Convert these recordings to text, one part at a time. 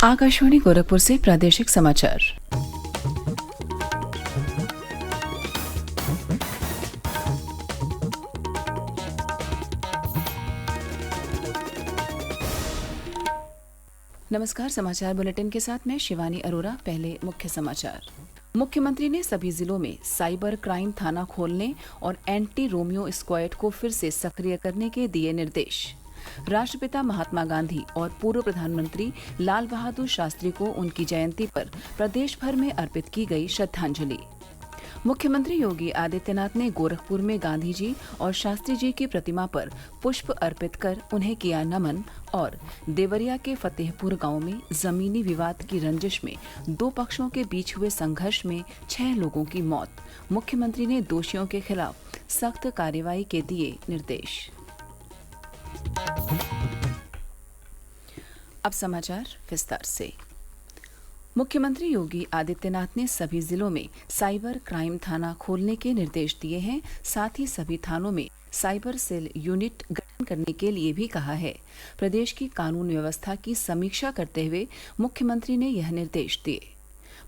आकाशवाणी गोरखपुर से प्रादेशिक समाचार। नमस्कार। समाचार बुलेटिन के साथ मैं शिवानी अरोरा। पहले मुख्य समाचार। मुख्यमंत्री ने सभी जिलों में साइबर क्राइम थाना खोलने और एंटी रोमियो स्क्वाड को फिर से सक्रिय करने के दिए निर्देश। राष्ट्रपिता महात्मा गांधी और पूर्व प्रधानमंत्री लाल बहादुर शास्त्री को उनकी जयंती पर प्रदेश भर में अर्पित की गई श्रद्धांजलि। मुख्यमंत्री योगी आदित्यनाथ ने गोरखपुर में गांधी जी और शास्त्री जी की प्रतिमा पर पुष्प अर्पित कर उन्हें किया नमन। और देवरिया के फतेहपुर गांव में जमीनी विवाद की रंजिश में दो पक्षों के बीच हुए संघर्ष में 6 लोगों की मौत। मुख्यमंत्री ने दोषियों के खिलाफ सख्त कार्रवाई के दिए निर्देश। अब समाचार विस्तार से। मुख्यमंत्री योगी आदित्यनाथ ने सभी जिलों में साइबर क्राइम थाना खोलने के निर्देश दिए हैं। साथ ही सभी थानों में साइबर सेल यूनिट गठन करने के लिए भी कहा है। प्रदेश की कानून व्यवस्था की समीक्षा करते हुए मुख्यमंत्री ने यह निर्देश दिए।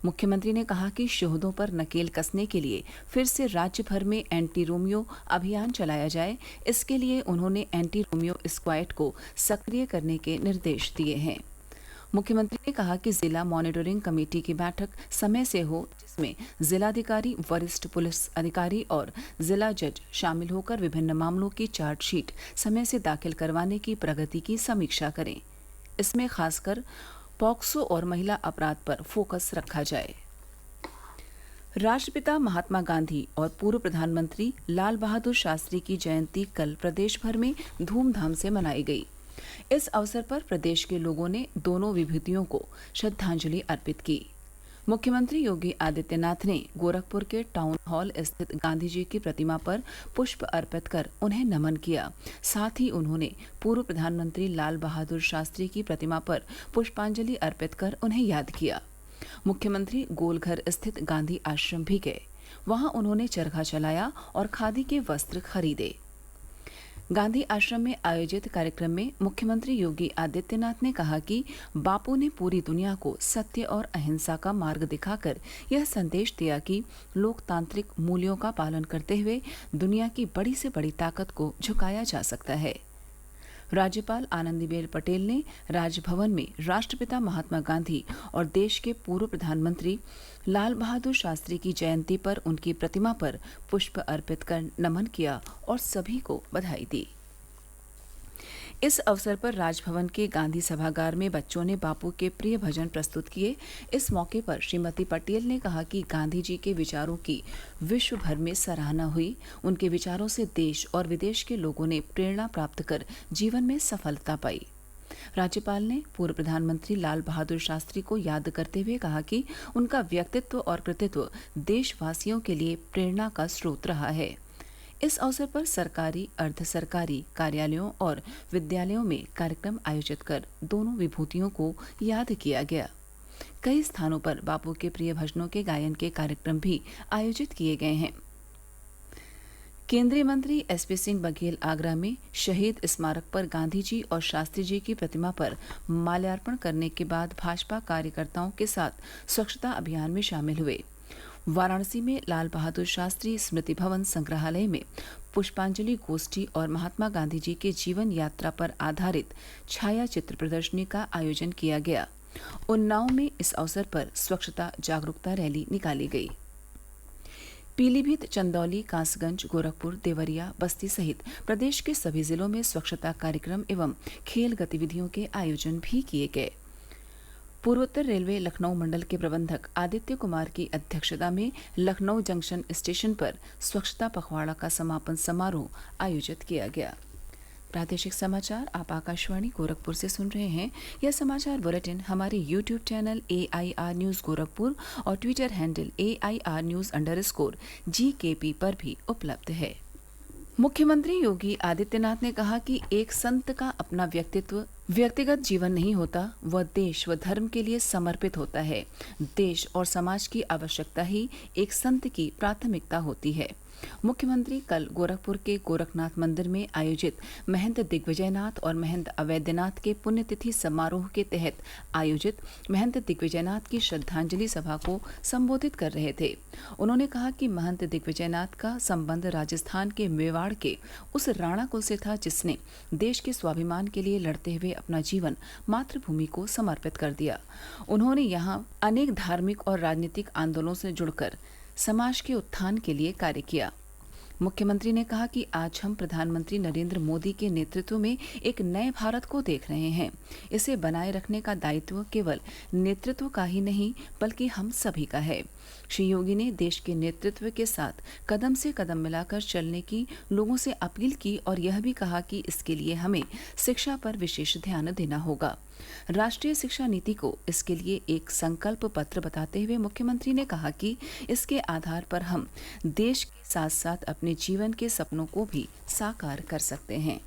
मुख्यमंत्री ने कहा कि शोहदों पर नकेल कसने के लिए फिर से राज्य भर में एंटी रोमियो अभियान चलाया जाए। इसके लिए उन्होंने एंटी रोमियो स्क्वाड को सक्रिय करने के निर्देश दिए हैं। मुख्यमंत्री ने कहा कि जिला मॉनिटरिंग कमेटी की बैठक समय से हो, जिसमें जिलाधिकारी, वरिष्ठ पुलिस अधिकारी और जिला जज शामिल होकर विभिन्न मामलों की चार्जशीट समय से दाखिल करवाने की प्रगति की समीक्षा करें। इसमें खासकर पॉक्सो और महिला अपराध पर फोकस रखा जाए। राष्ट्रपिता महात्मा गांधी और पूर्व प्रधानमंत्री लाल बहादुर शास्त्री की जयंती कल प्रदेश भर में धूमधाम से मनाई गई। इस अवसर पर प्रदेश के लोगों ने दोनों विभूतियों को श्रद्धांजलि अर्पित की। मुख्यमंत्री योगी आदित्यनाथ ने गोरखपुर के टाउन हॉल स्थित गांधी जी की प्रतिमा पर पुष्प अर्पित कर उन्हें नमन किया। साथ ही उन्होंने पूर्व प्रधानमंत्री लाल बहादुर शास्त्री की प्रतिमा पर पुष्पांजलि अर्पित कर उन्हें याद किया। मुख्यमंत्री गोलघर स्थित गांधी आश्रम भी गए। वहां उन्होंने चरखा चलाया और खादी के वस्त्र खरीदे। गांधी आश्रम में आयोजित कार्यक्रम में मुख्यमंत्री योगी आदित्यनाथ ने कहा कि बापू ने पूरी दुनिया को सत्य और अहिंसा का मार्ग दिखाकर यह संदेश दिया कि लोकतांत्रिक मूल्यों का पालन करते हुए दुनिया की बड़ी से बड़ी ताकत को झुकाया जा सकता है। राज्यपाल आनंदीबेन पटेल ने राजभवन में राष्ट्रपिता महात्मा गांधी और देश के पूर्व प्रधानमंत्री लाल बहादुर शास्त्री की जयंती पर उनकी प्रतिमा पर पुष्प अर्पित कर नमन किया और सभी को बधाई दी। इस अवसर पर राजभवन के गांधी सभागार में बच्चों ने बापू के प्रिय भजन प्रस्तुत किए। इस मौके पर श्रीमती पटेल ने कहा कि गांधी जी के विचारों की विश्व भर में सराहना हुई। उनके विचारों से देश और विदेश के लोगों ने प्रेरणा प्राप्त कर जीवन में सफलता पाई। राज्यपाल ने पूर्व प्रधानमंत्री लाल बहादुर शास्त्री को याद करते हुए कहा कि उनका व्यक्तित्व और कृतित्व देशवासियों के लिए प्रेरणा का स्रोत रहा है। इस अवसर पर सरकारी, अर्ध सरकारी कार्यालयों और विद्यालयों में कार्यक्रम आयोजित कर दोनों विभूतियों को याद किया गया। कई स्थानों पर बापू के प्रिय भजनों के गायन के कार्यक्रम भी आयोजित किए गए हैं। केंद्रीय मंत्री एसपी सिंह बघेल आगरा में शहीद स्मारक पर गांधी जी और शास्त्री जी की प्रतिमा पर माल्यार्पण करने के बाद भाजपा कार्यकर्ताओं के साथ स्वच्छता अभियान में शामिल हुए। वाराणसी में लाल बहादुर शास्त्री स्मृति भवन संग्रहालय में पुष्पांजलि गोष्ठी और महात्मा गांधी जी के जीवन यात्रा पर आधारित छाया चित्र प्रदर्शनी का आयोजन किया गया। उन्नाव में इस अवसर पर स्वच्छता जागरूकता रैली निकाली गई। पीलीभीत, चंदौली, कासगंज, गोरखपुर, देवरिया, बस्ती सहित प्रदेश के सभी जिलों में स्वच्छता कार्यक्रम एवं खेल गतिविधियों के आयोजन भी किए गए। पूर्वोत्तर रेलवे लखनऊ मंडल के प्रबंधक आदित्य कुमार की अध्यक्षता में लखनऊ जंक्शन स्टेशन पर स्वच्छता पखवाड़ा का समापन समारोह आयोजित किया गया। प्रादेशिक समाचार आप आकाशवाणी गोरखपुर से सुन रहे हैं। यह समाचार बुलेटिन हमारे YouTube channel AIR news Gorakhpur और ट्विटर हैंडल AIR News_GKP पर भी उपलब्ध है। मुख्यमंत्री योगी आदित्यनाथ ने कहा कि एक संत का अपना व्यक्तित्व व्यक्तिगत जीवन नहीं होता, वह देश व धर्म के लिए समर्पित होता है। देश और समाज की आवश्यकता ही एक संत की प्राथमिकता होती है। मुख्यमंत्री कल गोरखपुर के गोरखनाथ मंदिर में आयोजित महंत दिग्विजयनाथ और महंत अवैधनाथ के पुण्यतिथि समारोह के तहत आयोजित महंत दिग्विजयनाथ की श्रद्धांजलि सभा को संबोधित कर रहे थे। उन्होंने कहा कि महंत दिग्विजयनाथ का संबंध राजस्थान के मेवाड़ के उस राणा कुल से था जिसने देश के स्वाभिमान के लिए लड़ते हुए अपना जीवन मातृभूमि को समर्पित कर दिया। उन्होंने यहाँ अनेक धार्मिक और राजनीतिक आंदोलनों से जुड़कर समाज के उत्थान के लिए कार्य किया। मुख्यमंत्री ने कहा कि आज हम प्रधानमंत्री नरेंद्र मोदी के नेतृत्व में एक नए भारत को देख रहे हैं। इसे बनाए रखने का दायित्व केवल नेतृत्व का ही नहीं बल्कि हम सभी का है। श्री योगी ने देश के नेतृत्व के साथ कदम से कदम मिलाकर चलने की लोगों से अपील की और यह भी कहा कि इसके लिए हमें शिक्षा पर विशेष ध्यान देना होगा। राष्ट्रीय शिक्षा नीति को इसके लिए एक संकल्प पत्र बताते हुए मुख्यमंत्री ने कहा कि इसके आधार पर हम देश के साथ साथ अपने जीवन के सपनों को भी साकार कर सकते हैं।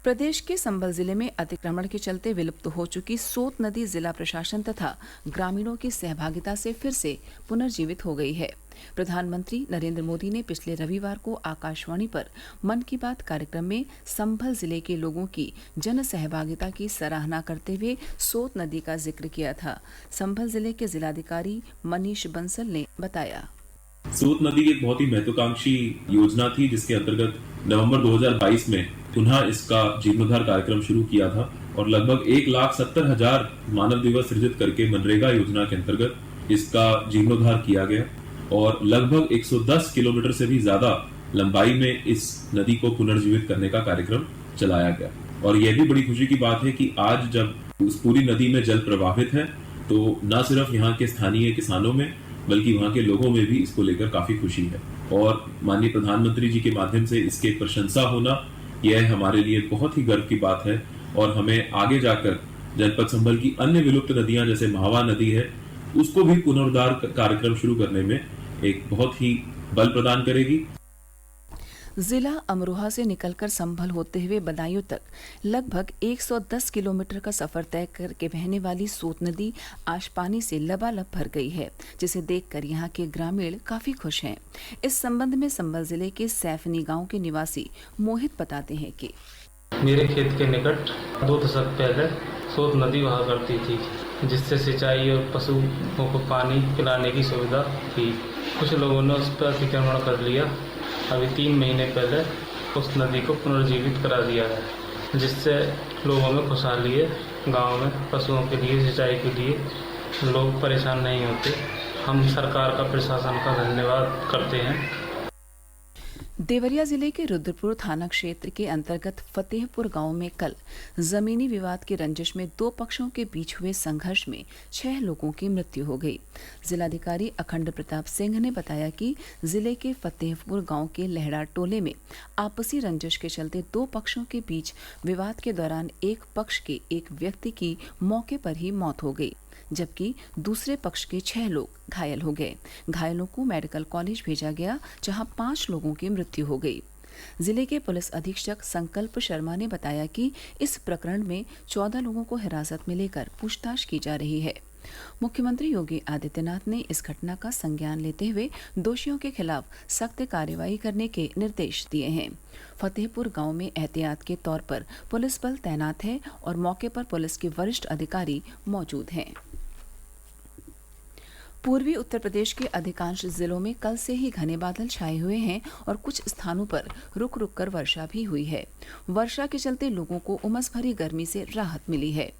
प्रदेश के संभल जिले में अतिक्रमण के चलते विलुप्त हो चुकी सोत नदी जिला प्रशासन तथा ग्रामीणों की सहभागिता से फिर से पुनर्जीवित हो गई है। प्रधानमंत्री नरेंद्र मोदी ने पिछले रविवार को आकाशवाणी पर मन की बात कार्यक्रम में संभल जिले के लोगों की जन सहभागिता की सराहना करते हुए सोत नदी का जिक्र किया था। संभल जिले के जिलाधिकारी मनीष बंसल ने बताया, सोत नदी एक बहुत ही महत्वाकांक्षी योजना थी जिसके अंतर्गत नवंबर 2022 में पुनः इसका जीर्णोद्धार कार्यक्रम शुरू किया था और लगभग 1,70,000 मानव दिवस सृजित करके मनरेगा योजना के अंतर्गत इसका जीर्णोद्धार किया गया और लगभग 110 किलोमीटर से भी ज्यादा लंबाई में इस नदी को पुनर्जीवित करने का कार्यक्रम चलाया गया। और यह भी बड़ी खुशी की बात है कि आज जब उस पूरी नदी में जल प्रवाहित है तो न सिर्फ यहाँ के स्थानीय किसानों में बल्कि वहाँ के लोगों में भी इसको लेकर काफी खुशी है और माननीय प्रधानमंत्री जी के माध्यम से इसके प्रशंसा होना यह हमारे लिए बहुत ही गर्व की बात है और हमें आगे जाकर जनपद संभल की अन्य विलुप्त नदियां जैसे महावा नदी है उसको भी पुनरुद्धार कार्यक्रम शुरू करने में एक बहुत ही बल प्रदान करेगी। जिला अमरोहा से निकलकर संभल होते हुए बदायूं तक लगभग 110 किलोमीटर का सफर तय करके बहने वाली सोत नदी आज पानी से लबालब भर गई है, जिसे देखकर यहाँ के ग्रामीण काफी खुश हैं। इस संबंध में संभल जिले के सैफनी गांव के निवासी मोहित बताते हैं कि मेरे खेत के निकट 2 दशक पहले सोत नदी बहा करती थी, जिससे सिंचाई और पशुओं को पानी पिलाने की सुविधा थी। कुछ लोगों ने उस पर अतिक्रमण कर लिया। अभी 3 महीने पहले उस नदी को पुनर्जीवित करा दिया है, जिससे लोगों में खुशहाली है। गाँव में पशुओं के लिए सिंचाई के लिए लोग परेशान नहीं होते। हम सरकार का प्रशासन का धन्यवाद करते हैं। देवरिया जिले के रुद्रपुर थाना क्षेत्र के अंतर्गत फतेहपुर गांव में कल जमीनी विवाद की रंजिश में 2 पक्षों के बीच हुए संघर्ष में 6 लोगों की मृत्यु हो गई। जिलाधिकारी अखंड प्रताप सिंह ने बताया कि जिले के फतेहपुर गांव के लहड़ा टोले में आपसी रंजिश के चलते 2 पक्षों के बीच विवाद के दौरान एक पक्ष के एक व्यक्ति की मौके पर ही मौत हो गई, जबकि दूसरे पक्ष के 6 लोग घायल हो गए। घायलों को मेडिकल कॉलेज भेजा गया, जहां 5 लोगों की मृत्यु हो गई। जिले के पुलिस अधीक्षक संकल्प शर्मा ने बताया कि इस प्रकरण में 14 लोगों को हिरासत में लेकर पूछताछ की जा रही है। मुख्यमंत्री योगी आदित्यनाथ ने इस घटना का संज्ञान लेते हुए दोषियों के खिलाफ सख्त कार्रवाई करने के निर्देश दिए हैं। फतेहपुर गांव में एहतियात के तौर पर पुलिस बल तैनात है और मौके पर पुलिस के वरिष्ठ अधिकारी मौजूद हैं। पूर्वी उत्तर प्रदेश के अधिकांश जिलों में कल से ही घने बादल छाए हुए हैं और कुछ स्थानों पर रुक रुक कर वर्षा भी हुई है। वर्षा के चलते लोगों को उमस भरी गर्मी से राहत मिली है।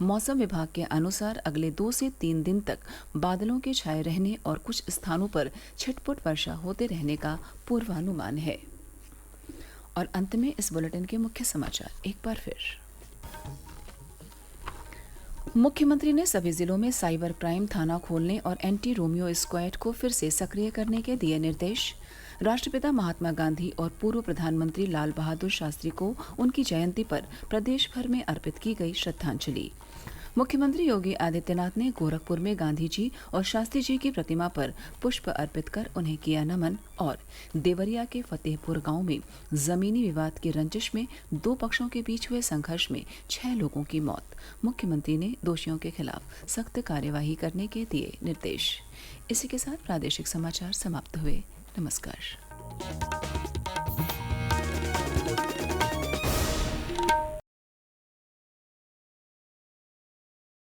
मौसम विभाग के अनुसार अगले 2 से 3 दिन तक बादलों के छाए रहने और कुछ स्थानों पर छिटपुट वर्षा होते रहने का पूर्वानुमान है। और अंत में इस बुलेटिन के मुख्य समाचार एक बार फिर। मुख्यमंत्री ने सभी जिलों में साइबर क्राइम थाना खोलने और एंटी रोमियो स्क्वाड को फिर से सक्रिय करने के दिए निर्देश। राष्ट्रपिता महात्मा गांधी और पूर्व प्रधानमंत्री लाल बहादुर शास्त्री को उनकी जयंती पर प्रदेश भर में अर्पित की गई श्रद्धांजलि। मुख्यमंत्री योगी आदित्यनाथ ने गोरखपुर में गांधी जी और शास्त्री जी की प्रतिमा पर पुष्प अर्पित कर उन्हें किया नमन और देवरिया के फतेहपुर गांव में जमीनी विवाद की रंजिश में दो पक्षों के बीच हुए संघर्ष में 6 लोगों की मौत। मुख्यमंत्री ने दोषियों के खिलाफ सख्त कार्यवाही करने के दिए निर्देश। इसी के साथ प्रादेशिक समाचार समाप्त हुए। नमस्कार।